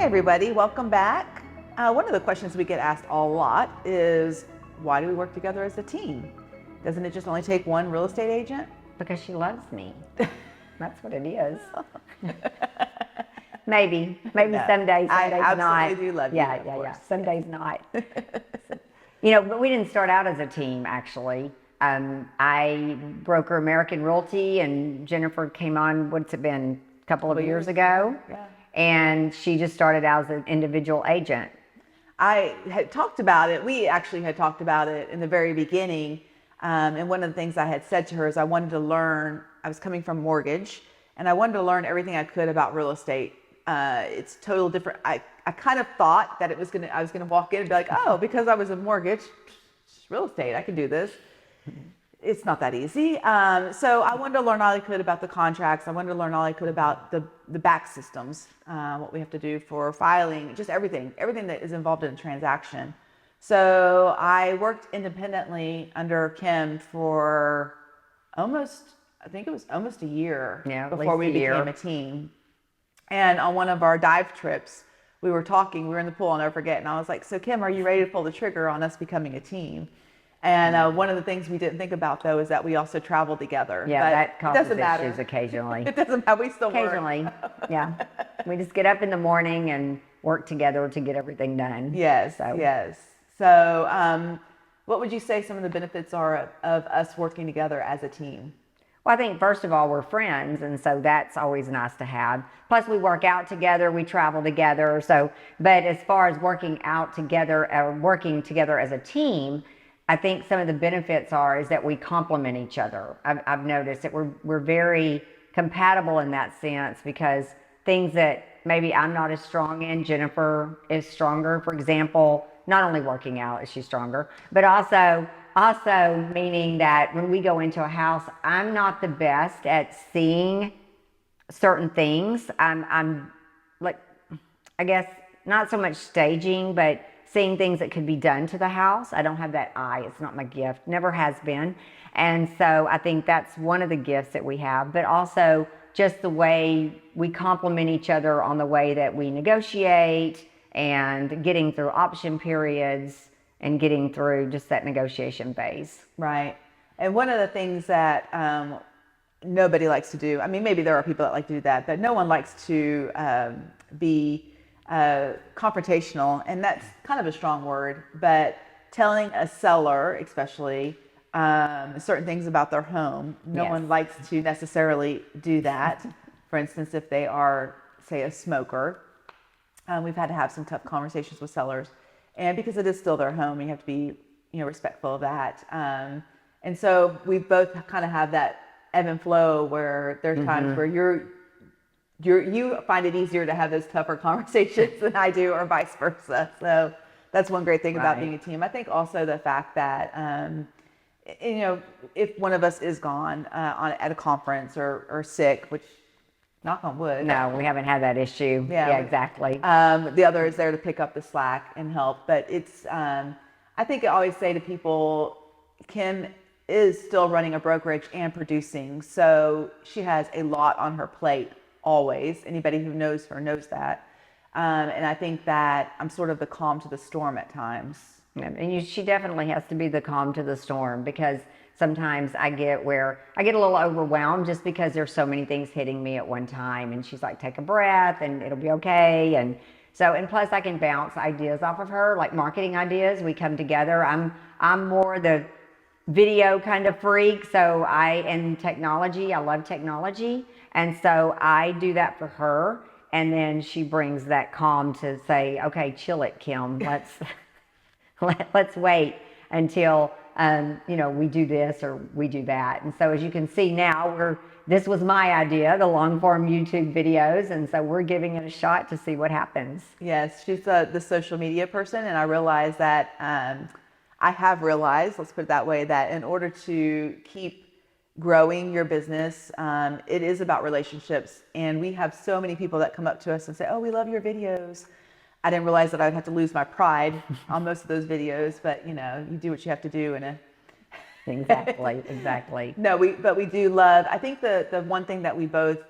Hey everybody, welcome back. One of the questions we get asked a lot is, why do we work together as a team? Doesn't it just only take one real estate agent? Because she loves me. That's what it is. Maybe No, some days, I not. absolutely do love you, of Yeah. course. Some days not. But we didn't start out as a team, actually. I broker American Realty, and Jennifer came on, what's it been, a couple of years ago? Yeah. And she just started out as an individual agent. I had talked about it. We actually had talked about it in the very beginning. And one of the things I had said to her is I wanted to learn, I was coming from mortgage, and I wanted to learn everything I could about real estate. It's total different. I kind of thought that I was gonna walk in and be like, oh, because I was in mortgage, it's real estate, I can do this. It's not that easy. So I wanted to learn all I could about the contracts. I wanted to learn all I could about the back systems, what we have to do for filing, just everything that is involved in a transaction. So I worked independently under Kim for almost a year before we became a team. And on one of our dive trips, we were in the pool, I'll never forget, and I was like, so Kim, are you ready to pull the trigger on us becoming a team? And one of the things we didn't think about, though, is that we also travel together. Yeah, but that causes matter. issues occasionally. It doesn't matter. We still Occasionally, work. yeah. We just get up in the morning and work together to get everything done. Yes. So what would you say some of the benefits are of us working together as a team? Well, I think first of all, we're friends, and so that's always nice to have. Plus, we work out together, we travel together. But as far as working together as a team, I think some of the benefits is that we complement each other. I've noticed that we're very compatible in that sense, because things that maybe I'm not as strong in, Jennifer is stronger. For example, not only working out is she stronger, but also meaning that when we go into a house, I'm not the best at seeing certain things. I'm like, I guess not so much staging, but seeing things that could be done to the house. I don't have that eye. It's not my gift. Never has been. And so I think that's one of the gifts that we have, but also just the way we complement each other on the way that we negotiate and getting through option periods and getting through just that negotiation phase. Right. And one of the things that nobody likes to do, I mean, maybe there are people that like to do that, but no one likes to be confrontational, and that's kind of a strong word, but telling a seller, especially, certain things about their home. No one likes to necessarily do that. For instance, if they are, say, a smoker, we've had to have some tough conversations with sellers, and because it is still their home, you have to be, respectful of that. And so we both kind of have that ebb and flow where there's times where you find it easier to have those tougher conversations than I do, or vice versa. So that's one great thing about being a team. I think also the fact that, if one of us is gone at a conference or sick, which knock on wood. No, we haven't had that issue. Yeah, exactly. The other is there to pick up the slack and help. But it's, I think I always say to people, Kim is still running a brokerage and producing. So she has a lot on her plate always. Anybody who knows her knows that. And I think that I'm sort of the calm to the storm at times. And she definitely has to be the calm to the storm, because sometimes I get a little overwhelmed just because there's so many things hitting me at one time. And she's like, take a breath and it'll be okay. And plus I can bounce ideas off of her, like marketing ideas. We come together. I'm more the video kind of freak. And technology, I love technology. And so I do that for her. And then she brings that calm to say, okay, chill it, Kim. Let's wait until, we do this or we do that. And so as you can see now, this was my idea, the long form YouTube videos. And so we're giving it a shot to see what happens. Yes, she's the social media person. And I realize that, let's put it that way, that in order to keep growing your business, it is about relationships. And we have so many people that come up to us and say, oh, we love your videos. I didn't realize that I would have to lose my pride on most of those videos, but you do what you have to do Exactly. No, but we do love, I think the one thing that we both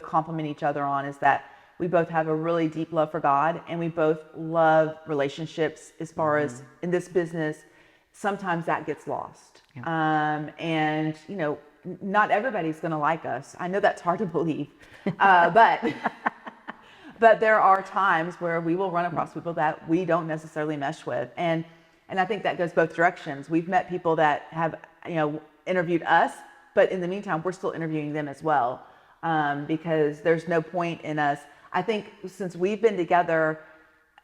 complement each other on is that we both have a really deep love for God, and we both love relationships. As far as in this business, sometimes that gets lost. And you know, not everybody's going to like us. I know that's hard to believe, but there are times where we will run across people that we don't necessarily mesh with, and I think that goes both directions. We've met people that have, you know, interviewed us, but in the meantime, we're still interviewing them as well, because there's no point in us. I think since we've been together,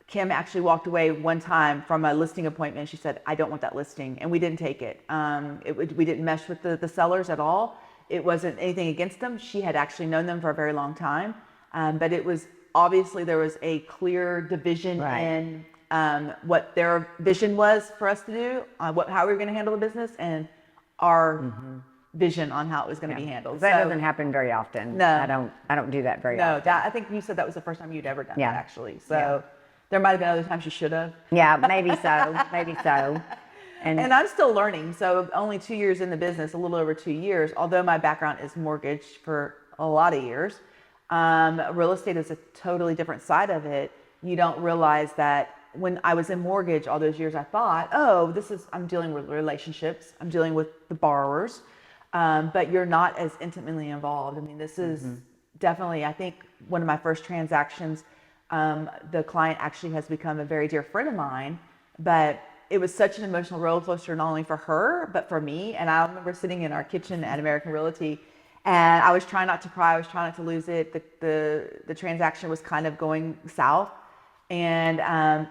Kim actually walked away one time from a listing appointment. She said, "I don't want that listing," and we didn't take it. We didn't mesh with the sellers at all. It wasn't anything against them. She had actually known them for a very long time, but it was obviously there was a clear division in what their vision was for us to do, how we were going to handle the business, and our vision on how it was going to be handled. That doesn't happen very often. No, I don't do that very often. No, I think you said that was the first time you'd ever done that, actually. So there might have been other times you should have. Yeah, maybe so. Maybe so. And I'm still learning. So only 2 years in the business, a little over 2 years, although my background is mortgage for a lot of years. Real estate is a totally different side of it. You don't realize that when I was in mortgage all those years, I thought, oh, I'm dealing with relationships. I'm dealing with the borrowers. But you're not as intimately involved. I mean, this is definitely, I think, one of my first transactions. The client actually has become a very dear friend of mine, but it was such an emotional roller coaster, not only for her, but for me. And I remember sitting in our kitchen at American Realty, and I was trying not to cry. I was trying not to lose it. The transaction was kind of going south. And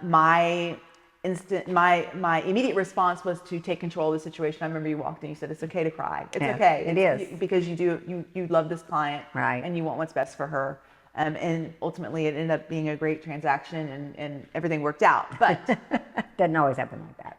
my immediate response was to take control of the situation. I remember you walked in, you said, "It's okay to cry. It's okay. It is. Because you love this client, right, and you want what's best for her." And ultimately it ended up being a great transaction, and everything worked out. But doesn't always happen like that.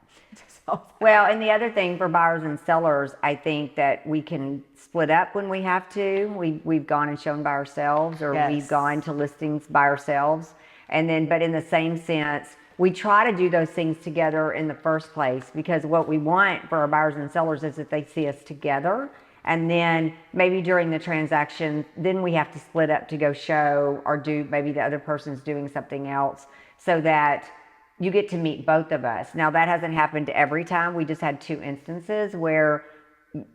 Well, and the other thing for buyers and sellers, I think that we can split up when we have to. We've gone and shown by ourselves, or we've gone to listings by ourselves. And then, but in the same sense, we try to do those things together in the first place, because what we want for our buyers and sellers is that they see us together. And then maybe during the transaction, then we have to split up to go show, or do maybe the other person's doing something else, so that you get to meet both of us. Now, that hasn't happened every time. We just had 2 instances where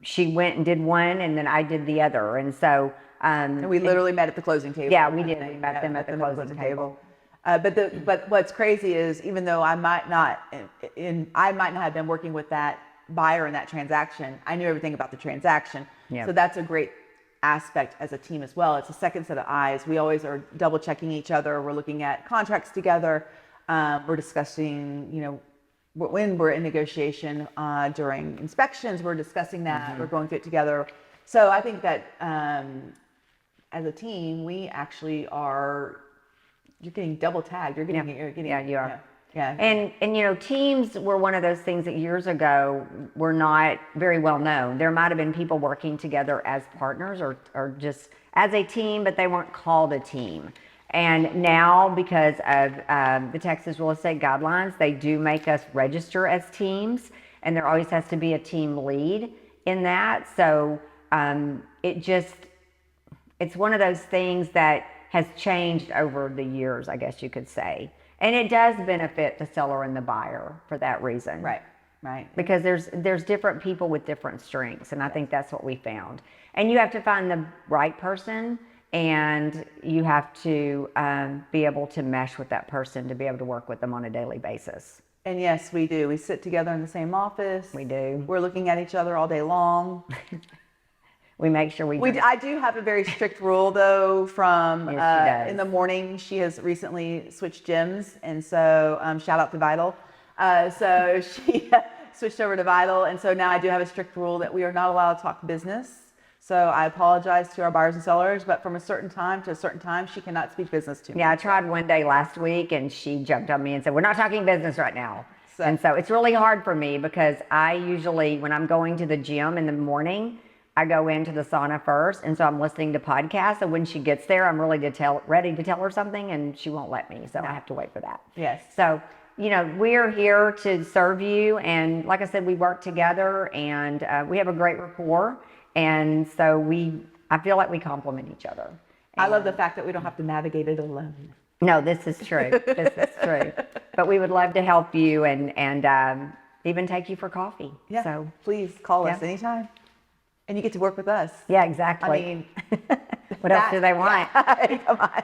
she went and did one, and then I did the other. And so, and we literally met at the closing table. Yeah, we did. We met them at the closing table. But what's crazy is, even though I might not have been working with that buyer in that transaction, I knew everything about the transaction. Yep. So that's a great aspect as a team as well. It's a second set of eyes. We always are double checking each other. We're looking at contracts together. We're discussing, you know, when we're in negotiation, during inspections, we're discussing that. We're going through it together. So I think that as a team, we actually are. You're getting double tagged. You're getting. Yeah, you are. Yeah. And you know, teams were one of those things that years ago were not very well known. There might have been people working together as partners, or just as a team, but they weren't called a team. And now, because of the Texas real estate guidelines, they do make us register as teams, and there always has to be a team lead in that. So it's one of those things that has changed over the years, I guess you could say. And it does benefit the seller and the buyer for that reason. Right. Because there's different people with different strengths, and I think that's what we found. And you have to find the right person, and you have to be able to mesh with that person to be able to work with them on a daily basis. And yes, we do. We sit together in the same office. We do. We're looking at each other all day long. We make sure I do have a very strict rule, though, from yes, in the morning. She has recently switched gyms, and so shout out to Vital. So she switched over to Vital, and so now I do have a strict rule that we are not allowed to talk business. So I apologize to our buyers and sellers, but from a certain time to a certain time, she cannot speak business to me. Yeah, I tried one day last week, and she jumped on me and said, "We're not talking business right now." And so it's really hard for me, because I usually, when I'm going to the gym in the morning, I go into the sauna first, and so I'm listening to podcasts. And when she gets there, I'm ready to tell her something, and she won't let me. So I have to wait for that. Yes. So, you know, we're here to serve you. And like I said, we work together, and we have a great rapport. And so I feel like we complement each other. I love the fact that we don't have to navigate it alone. No, this is true. This is true. But we would love to help you and even take you for coffee. Yeah. So please call us yeah. anytime. And you get to work with us. yeah, exactly. I mean, what else do they want? Come on.